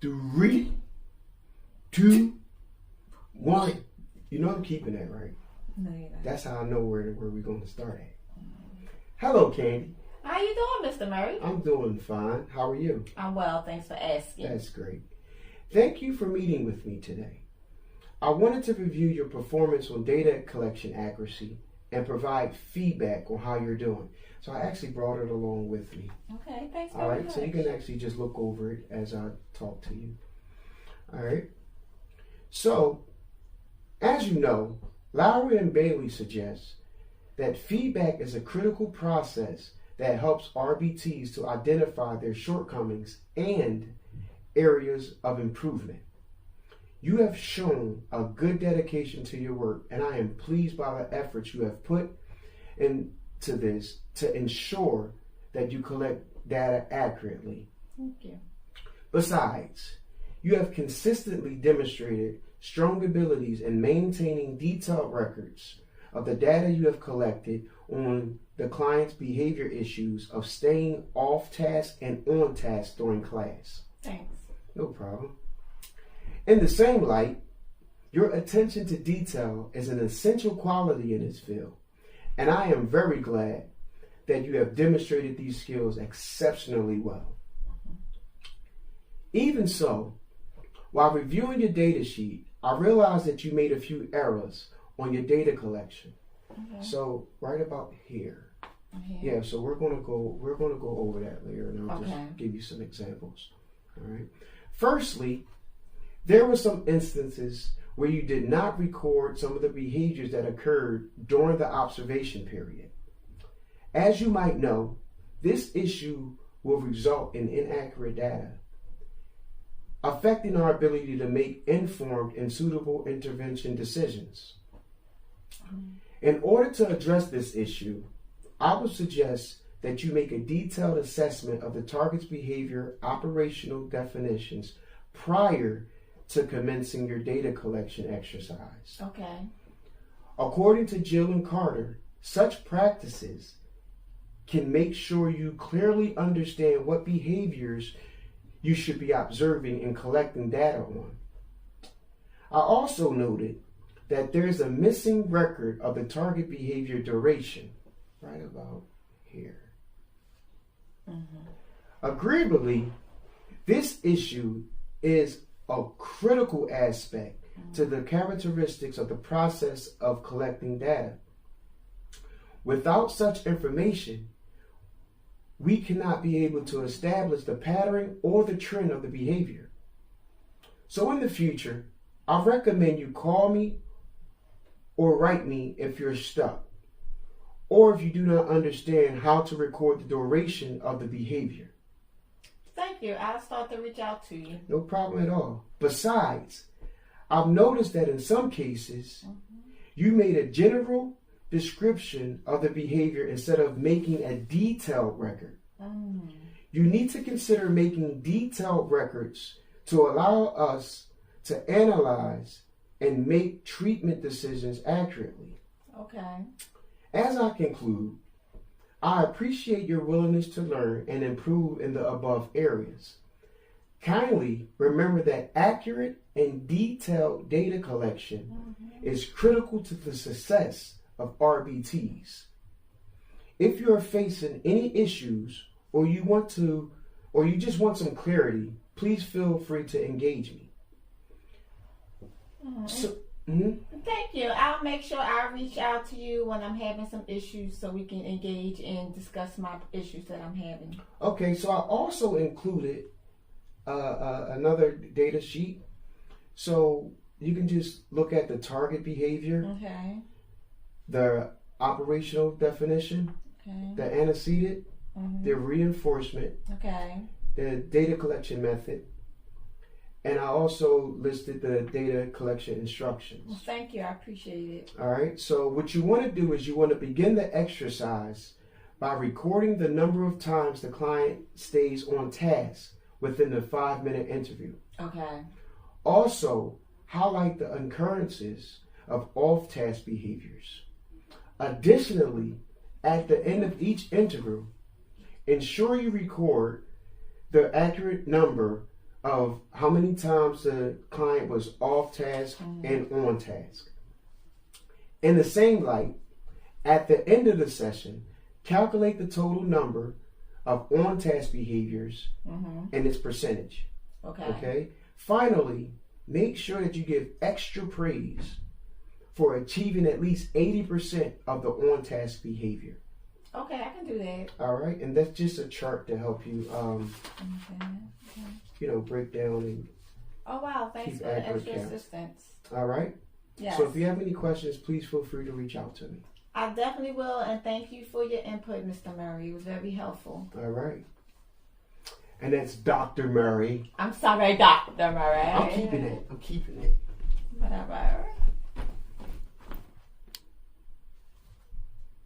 3, 2, 1. You know I'm keeping that, right? No, you're not. That's how I know where we're going to start at. Hello, Candy. How you doing, Mr. Murray? I'm doing fine. How are you? I'm well, thanks for asking. That's great. Thank you for meeting with me today. I wanted to review your performance on data collection accuracy and provide feedback on how you're doing. So I actually brought it along with me. Okay, thanks All very right, much. so you can actually just look over it as I talk to you. All right. So, as you know, Lowry and Bailey suggest that feedback is a critical process that helps RBTs to identify their shortcomings and areas of improvement. You have shown a good dedication to your work, and I am pleased by the efforts you have put into this to ensure that you collect data accurately. Thank you. Besides, you have consistently demonstrated strong abilities in maintaining detailed records of the data you have collected on the client's behavior issues of staying off task and on task during class. Thanks. No problem. In the same light, your attention to detail is an essential quality in this field, and I am very glad that you have demonstrated these skills exceptionally well. Even so, while reviewing your data sheet, I realized that you made a few errors on your data collection. Okay. So right about here. Okay. Yeah, so we're gonna go over that later, and I'll Okay. just give you some examples. All right. Firstly, there were some instances where you did not record some of the behaviors that occurred during the observation period. As you might know, this issue will result in inaccurate data, affecting our ability to make informed and suitable intervention decisions. In order to address this issue, I would suggest that you make a detailed assessment of the target's behavior operational definitions prior to commencing your data collection exercise. Okay. According to Jill and Carter, such practices can make sure you clearly understand what behaviors you should be observing and collecting data on. I also noted that there's a missing record of the target behavior duration, right about here. Agreeably, this issue is a critical aspect to the characteristics of the process of collecting data. Without such information, we cannot be able to establish the pattern or the trend of the behavior. So in the future, I recommend you call me or write me if you're stuck, or if you do not understand how to record the duration of the behavior. Thank you. I'll start to reach out to you. No problem at all. Besides, I've noticed that in some cases, you made a general description of the behavior instead of making a detailed record. You need to consider making detailed records to allow us to analyze and make treatment decisions accurately. Okay. As I conclude, I appreciate your willingness to learn and improve in the above areas. Kindly remember that accurate and detailed data collection is critical to the success of RBTs. If you are facing any issues or you just want some clarity, please feel free to engage me. Thank you. I'll make sure I reach out to you when I'm having some issues so we can engage and discuss my issues that I'm having. Okay, so I also included another data sheet. So you can just look at the target behavior, Okay. the operational definition, Okay. the antecedent, the reinforcement, Okay. the data collection method, and I also listed the data collection instructions. Well, thank you. I appreciate it. All right, so what you want to do is you want to begin the exercise by recording the number of times the client stays on task within the 5-minute interview. Okay. Also, highlight the occurrences of off-task behaviors. Additionally, at the end of each interview, ensure you record the accurate number of how many times the client was off task and on task. In the same light, at the end of the session, calculate the total number of on-task behaviors and its percentage. Okay. Finally, make sure that you give extra praise for achieving at least 80% of the on-task behavior. Okay, I can do that. All right, and that's just a chart to help you, break down and. Oh wow! Thanks for the extra assistance. All right. Yes. So if you have any questions, please feel free to reach out to me. I definitely will, and thank you for your input, Mr. Murray. It was very helpful. All right. And that's Dr. Murray. I'm sorry, Dr. Murray. I'm keeping it. Whatever.